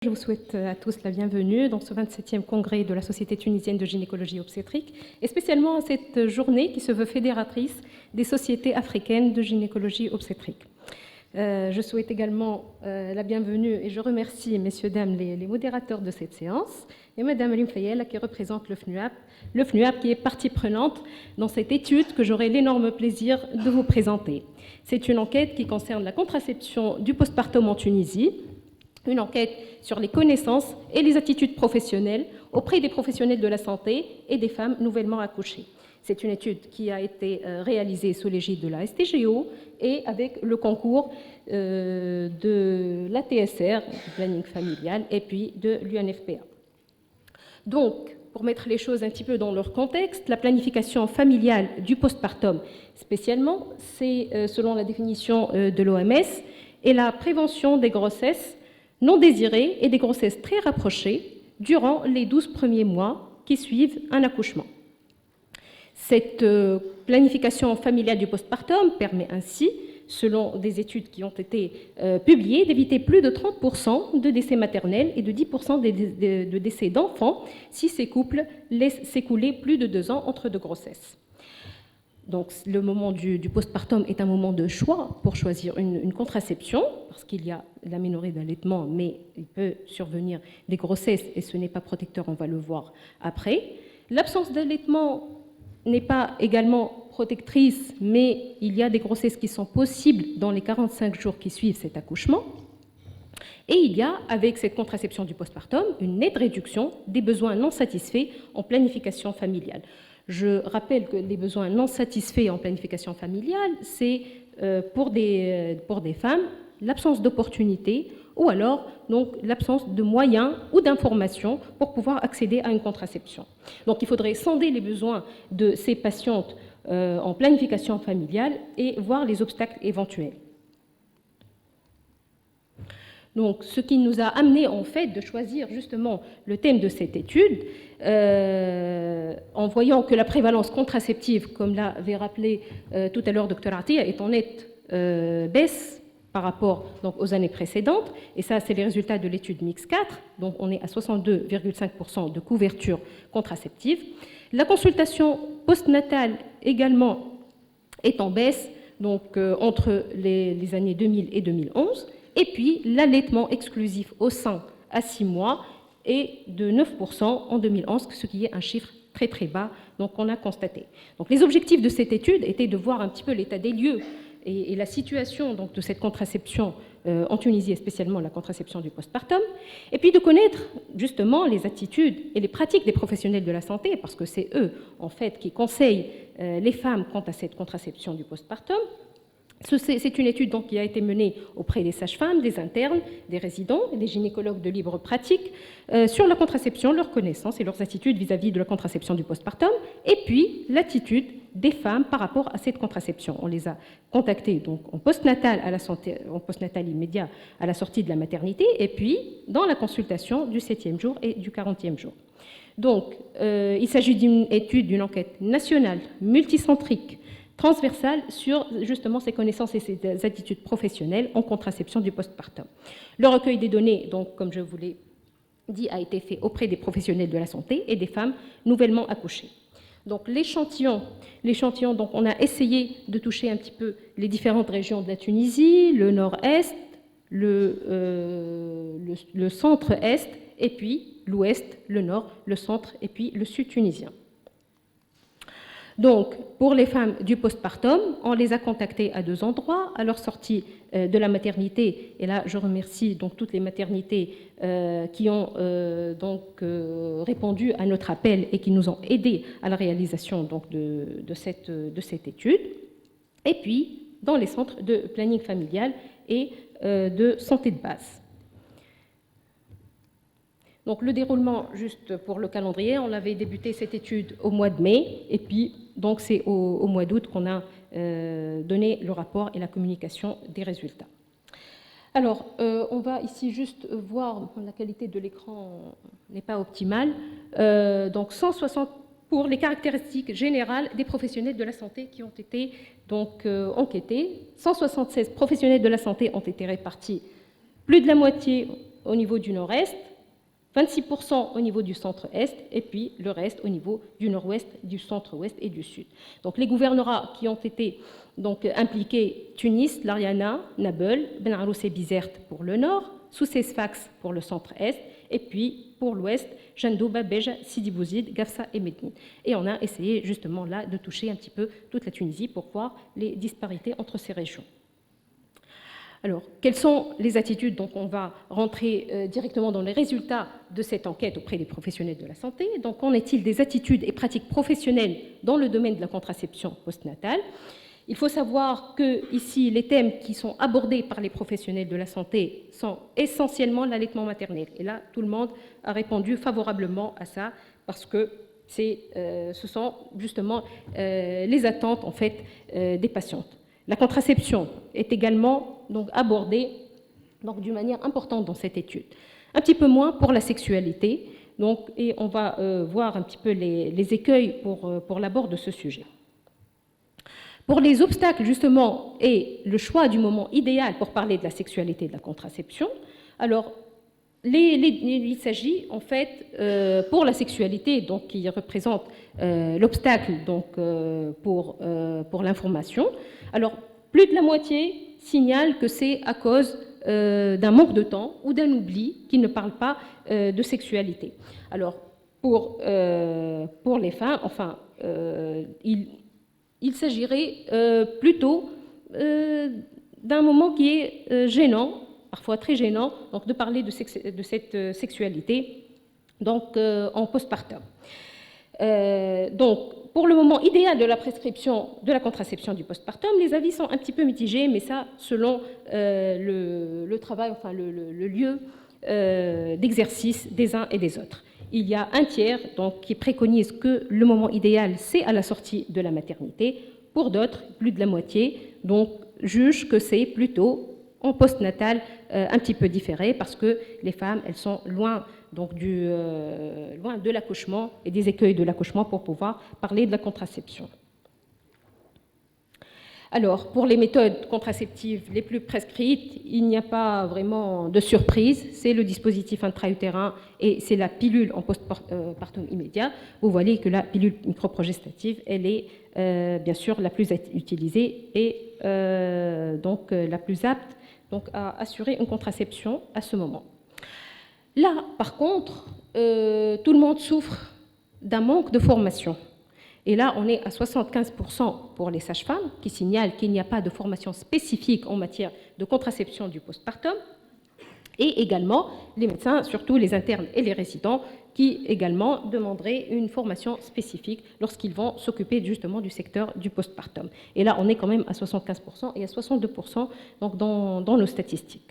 Je vous souhaite à tous la bienvenue dans ce 27e congrès de la Société tunisienne de gynécologie obstétrique et spécialement à cette journée qui se veut fédératrice des sociétés africaines de gynécologie obstétrique. Je souhaite également la bienvenue et je remercie messieurs, dames, les modérateurs de cette séance et madame Alim Fayel qui représente le FNUAP qui est partie prenante dans cette étude que j'aurai l'énorme plaisir de vous présenter. C'est une enquête qui concerne la contraception du postpartum en Tunisie, une enquête sur les connaissances et les attitudes professionnelles auprès des professionnels de la santé et des femmes nouvellement accouchées. C'est une étude qui a été réalisée sous l'égide de la STGO et avec le concours de l'ATSR, du planning familial, et puis de l'UNFPA. Donc, pour mettre les choses un petit peu dans leur contexte, la planification familiale du postpartum, spécialement, c'est, selon la définition de l'OMS, et la prévention des grossesses non désirées et des grossesses très rapprochées durant les 12 premiers mois qui suivent un accouchement. Cette planification familiale du postpartum permet ainsi, selon des études qui ont été publiées, d'éviter plus de 30% de décès maternels et de 10% de décès d'enfants si ces couples laissent s'écouler plus de 2 ans entre deux grossesses. Donc, le moment du postpartum est un moment de choix pour choisir une contraception, parce qu'il y a l'aménorrhée d'allaitement, mais il peut survenir des grossesses et ce n'est pas protecteur, on va le voir après. L'absence d'allaitement n'est pas également protectrice, mais il y a des grossesses qui sont possibles dans les 45 jours qui suivent cet accouchement. Et il y a, avec cette contraception du postpartum, une nette réduction des besoins non satisfaits en planification familiale. Je rappelle que les besoins non satisfaits en planification familiale, c'est pour des femmes l'absence d'opportunités ou alors donc l'absence de moyens ou d'informations pour pouvoir accéder à une contraception. Donc il faudrait sonder les besoins de ces patientes en planification familiale et voir les obstacles éventuels. Donc, ce qui nous a amené en fait de choisir justement le thème de cette étude, en voyant que la prévalence contraceptive, comme l'avait rappelé tout à l'heure Dr Atia, est en nette baisse par rapport donc, aux années précédentes, et ça c'est les résultats de l'étude MIX4, donc on est à 62,5% de couverture contraceptive. La consultation postnatale également est en baisse, donc entre les années 2000 et 2011. Et puis, l'allaitement exclusif au sein à 6 mois est de 9% en 2011, ce qui est un chiffre très très bas, donc on a constaté. Donc les objectifs de cette étude étaient de voir un petit peu l'état des lieux et la situation donc, de cette contraception en Tunisie, et spécialement la contraception du postpartum, et puis de connaître justement les attitudes et les pratiques des professionnels de la santé, parce que c'est eux, en fait, qui conseillent les femmes quant à cette contraception du postpartum. C'est une étude donc, qui a été menée auprès des sages-femmes, des internes, des résidents et des gynécologues de libre pratique sur la contraception, leurs connaissances et leurs attitudes vis-à-vis de la contraception du postpartum, et puis l'attitude des femmes par rapport à cette contraception. On les a contactées donc, en postnatal immédiat à la sortie de la maternité, et puis dans la consultation du 7e jour et du 40e jour. Donc, il s'agit d'une étude, d'une enquête nationale, multicentrique, transversale sur justement ces connaissances et ces attitudes professionnelles en contraception du postpartum. Le recueil des données, donc, comme je vous l'ai dit, a été fait auprès des professionnels de la santé et des femmes nouvellement accouchées. Donc l'échantillon, donc on a essayé de toucher un petit peu les différentes régions de la Tunisie, le nord-est, le centre-est, et puis l'ouest, le nord, le centre, et puis le sud tunisien. Donc, pour les femmes du postpartum, on les a contactées à 2 endroits, à leur sortie de la maternité, et là je remercie donc toutes les maternités qui ont répondu à notre appel et qui nous ont aidés à la réalisation donc, de cette étude, et puis dans les centres de planning familial et de santé de base. Donc le déroulement, juste pour le calendrier, on avait débuté cette étude au mois de mai, et puis donc c'est au mois d'août qu'on a donné le rapport et la communication des résultats. Alors, on va ici juste voir, la qualité de l'écran n'est pas optimale, donc 160 pour les caractéristiques générales des professionnels de la santé qui ont été donc enquêtés. 176 professionnels de la santé ont été répartis, plus de la moitié au niveau du nord-est, 26% au niveau du centre-est, et puis le reste au niveau du nord-ouest, du centre-ouest et du sud. Donc les gouvernorats qui ont été donc, impliqués, Tunis, Lariana, Nabeul, Ben Arous et Bizerte pour le nord, Soussé Sfax pour le centre-est, et puis pour l'ouest, Jandouba, Béja, Sidi Bouzid, Gafsa et Medine. Et on a essayé justement là de toucher un petit peu toute la Tunisie pour voir les disparités entre ces régions. Alors, quelles sont les attitudes? Donc, on va rentrer directement dans les résultats de cette enquête auprès des professionnels de la santé. Donc, qu'en est-il des attitudes et pratiques professionnelles dans le domaine de la contraception postnatale? Il faut savoir que ici, les thèmes qui sont abordés par les professionnels de la santé sont essentiellement l'allaitement maternel. Et là, tout le monde a répondu favorablement à ça parce que ce sont justement les attentes en fait des patientes. La contraception est également donc, abordée donc, d'une manière importante dans cette étude. Un petit peu moins pour la sexualité, donc, et on va voir un petit peu les écueils pour l'abord de ce sujet. Pour les obstacles, justement, et le choix du moment idéal pour parler de la sexualité et de la contraception, alors, il s'agit, en fait, pour la sexualité, donc, qui représente l'obstacle pour l'information, alors, plus de la moitié signale que c'est à cause d'un manque de temps ou d'un oubli qui ne parle pas de sexualité. Alors, pour les femmes, enfin, il s'agirait plutôt d'un moment qui est gênant, parfois très gênant, donc de parler de cette sexualité donc, en postpartum. Donc, pour le moment idéal de la prescription de la contraception du postpartum, les avis sont un petit peu mitigés, mais ça, selon le travail, enfin le lieu d'exercice des uns et des autres. Il y a un tiers donc, qui préconise que le moment idéal, c'est à la sortie de la maternité. Pour d'autres, plus de la moitié, donc, jugent que c'est plutôt en postnatal un petit peu différé parce que les femmes, elles sont loin donc loin de l'accouchement et des écueils de l'accouchement pour pouvoir parler de la contraception. Alors, pour les méthodes contraceptives les plus prescrites, il n'y a pas vraiment de surprise. C'est le dispositif intra-utérin et c'est la pilule en postpartum immédiat. Vous voyez que la pilule microprogestative, elle est bien sûr la plus utilisée et donc la plus apte donc, à assurer une contraception à ce moment. Là, par contre, tout le monde souffre d'un manque de formation. Et là, on est à 75% pour les sages-femmes qui signalent qu'il n'y a pas de formation spécifique en matière de contraception du postpartum. Et également, les médecins, surtout les internes et les résidents, qui également demanderaient une formation spécifique lorsqu'ils vont s'occuper justement du secteur du postpartum. Et là, on est quand même à 75% et à 62% donc dans nos statistiques.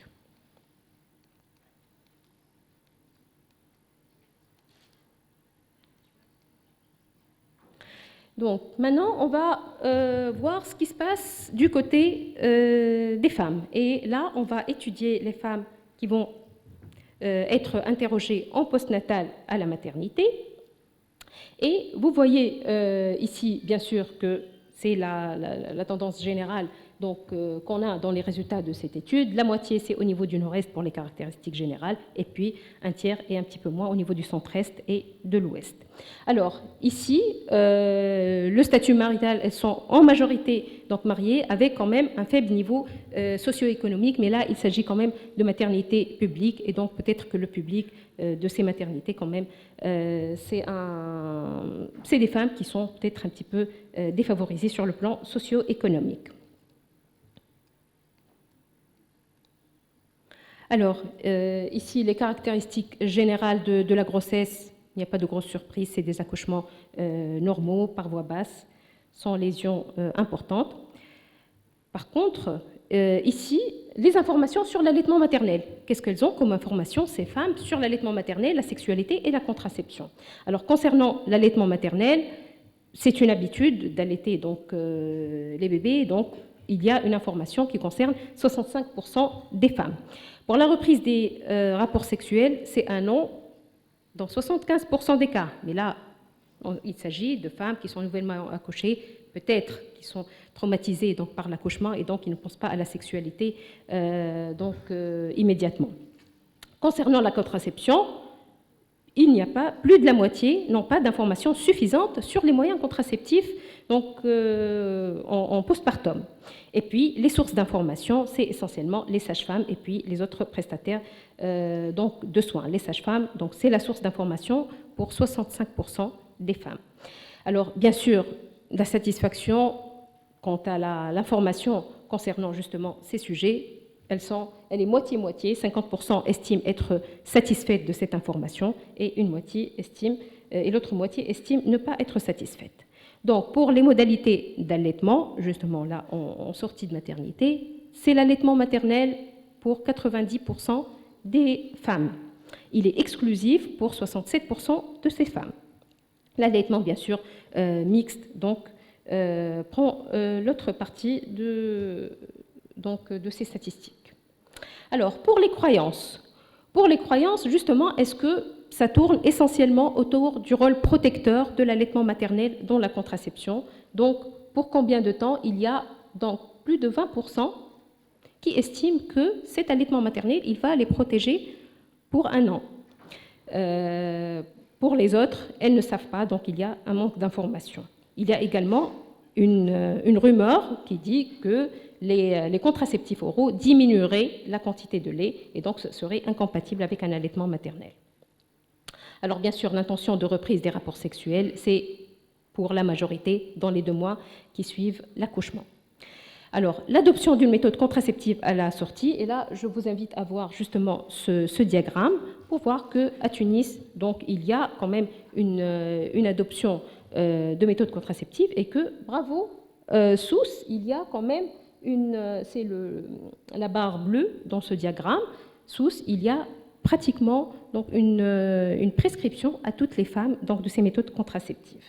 Donc maintenant, on va voir ce qui se passe du côté des femmes. Et là, on va étudier les femmes qui vont être interrogées en postnatal à la maternité. Et vous voyez ici, bien sûr, que c'est la tendance générale qu'on a dans les résultats de cette étude. La moitié, c'est au niveau du nord-est pour les caractéristiques générales, et puis un tiers et un petit peu moins au niveau du centre-est et de l'ouest. Alors, ici, le statut marital, elles sont en majorité donc mariées, avec quand même un faible niveau socio-économique, mais là, il s'agit quand même de maternité publique, et donc peut-être que le public de ces maternités, quand même, c'est des femmes qui sont peut-être un petit peu défavorisées sur le plan socio-économique. Alors, ici, les caractéristiques générales de la grossesse, il n'y a pas de grosse surprise, c'est des accouchements normaux, par voie basse, sans lésions importantes. Par contre, ici, les informations sur l'allaitement maternel. Qu'est-ce qu'elles ont comme informations, ces femmes, sur l'allaitement maternel, la sexualité et la contraception? Alors, concernant l'allaitement maternel, c'est une habitude d'allaiter donc, les bébés, donc il y a une information qui concerne 65% des femmes. Pour la reprise des rapports sexuels, c'est un non dans 75% des cas. Mais là, il s'agit de femmes qui sont nouvellement accouchées, peut-être qui sont traumatisées donc, par l'accouchement et donc qui ne pensent pas à la sexualité immédiatement. Concernant la contraception, il n'y a pas, plus de la moitié n'ont pas d'informations suffisantes sur les moyens contraceptifs donc, en postpartum. Et puis, les sources d'information, c'est essentiellement les sages-femmes et puis les autres prestataires donc, de soins. Les sages-femmes, donc c'est la source d'information pour 65% des femmes. Alors, bien sûr, la satisfaction quant à l'information concernant justement ces sujets, elle est moitié-moitié, 50% estiment être satisfaites de cette information et une moitié estime, et l'autre moitié estime ne pas être satisfaite. Donc, pour les modalités d'allaitement, justement là, en sortie de maternité, c'est l'allaitement maternel pour 90% des femmes. Il est exclusif pour 67% de ces femmes. L'allaitement, bien sûr, mixte, donc, prend l'autre partie de ces statistiques. Alors, pour les croyances, justement, est-ce que ça tourne essentiellement autour du rôle protecteur de l'allaitement maternel dans la contraception? Donc, pour combien de temps? Il y a donc plus de 20% qui estiment que cet allaitement maternel, il va les protéger pour 1 an. Pour les autres, elles ne savent pas, donc il y a un manque d'information. Il y a également une rumeur qui dit que les contraceptifs oraux diminueraient la quantité de lait et donc ce serait incompatible avec un allaitement maternel. Alors bien sûr, l'intention de reprise des rapports sexuels, c'est pour la majorité dans les 2 mois qui suivent l'accouchement. Alors, l'adoption d'une méthode contraceptive à la sortie, et là, je vous invite à voir justement ce diagramme pour voir qu'à Tunis, donc, il y a quand même une adoption de méthode contraceptive et que, bravo, Sousse, il y a quand même c'est la barre bleue dans ce diagramme. Sousse, il y a pratiquement donc, une prescription à toutes les femmes donc, de ces méthodes contraceptives.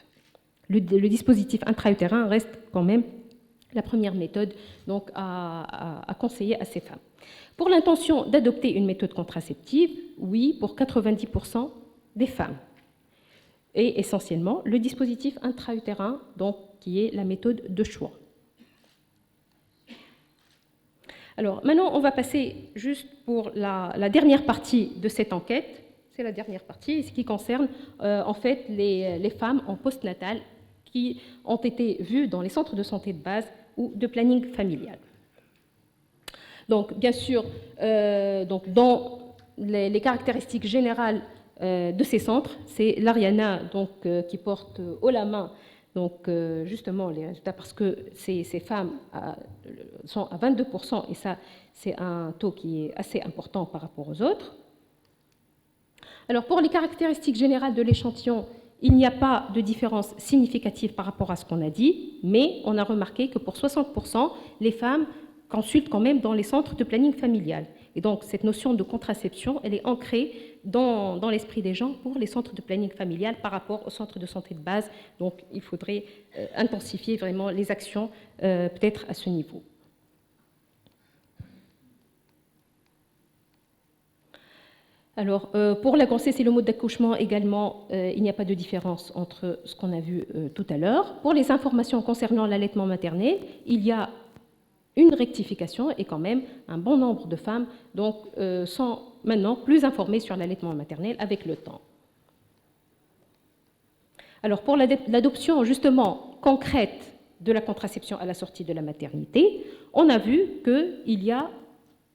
Le dispositif intra-utérin reste quand même la première méthode donc, à conseiller à ces femmes. Pour l'intention d'adopter une méthode contraceptive, oui, pour 90% des femmes. Et essentiellement, le dispositif intra-utérin, donc, qui est la méthode de choix. Alors, maintenant, on va passer juste pour la dernière partie de cette enquête. C'est la dernière partie, ce qui concerne en fait les femmes en postnatal qui ont été vues dans les centres de santé de base ou de planning familial. Donc, bien sûr, donc, dans les caractéristiques générales de ces centres, c'est l'Ariana qui porte haut la main donc, justement les résultats parce que ces femmes sont à 22% et ça, c'est un taux qui est assez important par rapport aux autres. Alors, pour les caractéristiques générales de l'échantillon, il n'y a pas de différence significative par rapport à ce qu'on a dit, mais on a remarqué que pour 60%, les femmes consultent quand même dans les centres de planning familial. Et donc, cette notion de contraception, elle est ancrée dans l'esprit des gens pour les centres de planning familial par rapport aux centres de santé de base. Donc, il faudrait intensifier vraiment les actions, peut-être à ce niveau. Alors, pour la grossesse et le mode d'accouchement également, il n'y a pas de différence entre ce qu'on a vu tout à l'heure. Pour les informations concernant l'allaitement maternel, il y a une rectification et quand même un bon nombre de femmes donc, sont maintenant plus informées sur l'allaitement maternel avec le temps. Alors, pour l'adoption justement concrète de la contraception à la sortie de la maternité, on a vu qu'il y a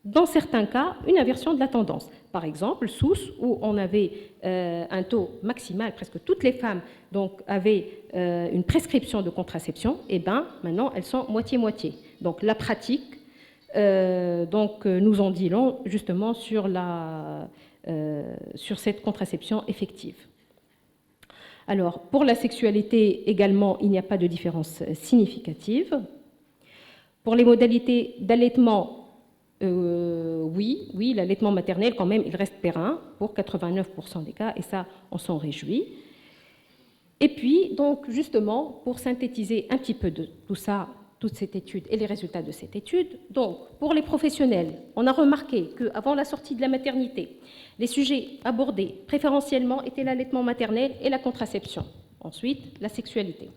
dans certains cas, une inversion de la tendance. Par exemple, Sousse, où on avait un taux maximal, presque toutes les femmes donc, avaient une prescription de contraception, et bien maintenant elles sont moitié-moitié. Donc la pratique donc, nous en dit long justement sur cette contraception effective. Alors, pour la sexualité également, il n'y a pas de différence significative. Pour les modalités d'allaitement, oui, l'allaitement maternel, quand même, il reste périn pour 89% des cas, et ça, on s'en réjouit. Et puis, donc, justement, pour synthétiser un petit peu de tout ça, toute cette étude et les résultats de cette étude, donc, pour les professionnels, on a remarqué qu'avant la sortie de la maternité, les sujets abordés préférentiellement étaient l'allaitement maternel et la contraception. Ensuite, la sexualité.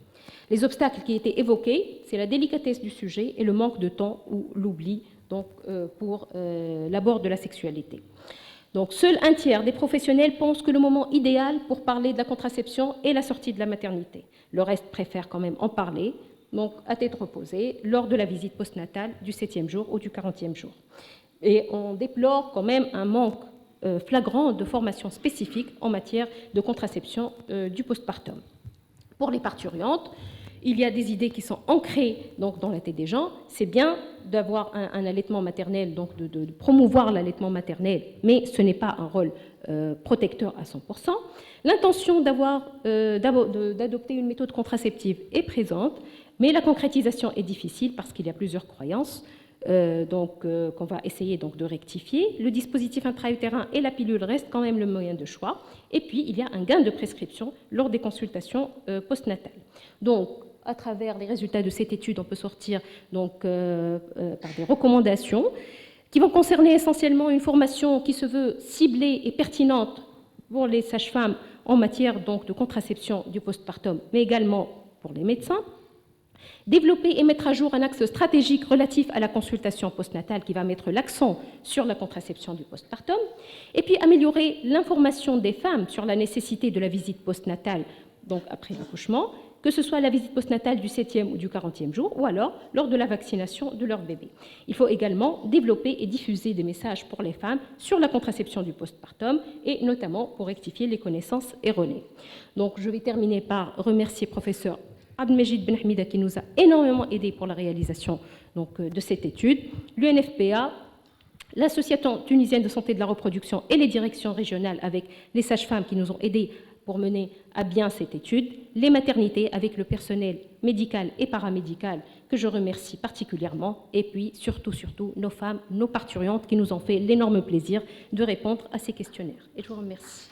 Les obstacles qui étaient évoqués, c'est la délicatesse du sujet et le manque de temps ou l'oubli donc, pour l'abord de la sexualité. Donc, seul un tiers des professionnels pensent que le moment idéal pour parler de la contraception est la sortie de la maternité. Le reste préfère quand même en parler, donc à tête reposée, lors de la visite postnatale du 7e jour ou du 40e jour. Et on déplore quand même un manque flagrant de formation spécifique en matière de contraception du postpartum. Pour les parturientes, il y a des idées qui sont ancrées donc, dans la tête des gens. C'est bien d'avoir un allaitement maternel, donc de promouvoir l'allaitement maternel, mais ce n'est pas un rôle protecteur à 100%. L'intention d'adopter une méthode contraceptive est présente, mais la concrétisation est difficile parce qu'il y a plusieurs croyances qu'on va essayer donc, de rectifier. Le dispositif intra-utérin et la pilule restent quand même le moyen de choix. Et puis, il y a un gain de prescription lors des consultations postnatales. Donc, à travers les résultats de cette étude, on peut sortir donc, par des recommandations qui vont concerner essentiellement une formation qui se veut ciblée et pertinente pour les sages-femmes en matière donc, de contraception du postpartum, mais également pour les médecins. Développer et mettre à jour un axe stratégique relatif à la consultation postnatale qui va mettre l'accent sur la contraception du postpartum. Et puis améliorer l'information des femmes sur la nécessité de la visite postnatale, donc après l'accouchement, que ce soit la visite postnatale du 7e ou du 40e jour, ou alors lors de la vaccination de leur bébé. Il faut également développer et diffuser des messages pour les femmes sur la contraception du postpartum, et notamment pour rectifier les connaissances erronées. Donc je vais terminer par remercier professeur Abdelmejid Ben Hamida qui nous a énormément aidé pour la réalisation donc, de cette étude, l'UNFPA, l'Association tunisienne de santé de la reproduction et les directions régionales avec les sages-femmes qui nous ont aidés pour mener à bien cette étude, les maternités avec le personnel médical et paramédical que je remercie particulièrement, et puis surtout nos femmes, nos parturiantes qui nous ont fait l'énorme plaisir de répondre à ces questionnaires. Et je vous remercie.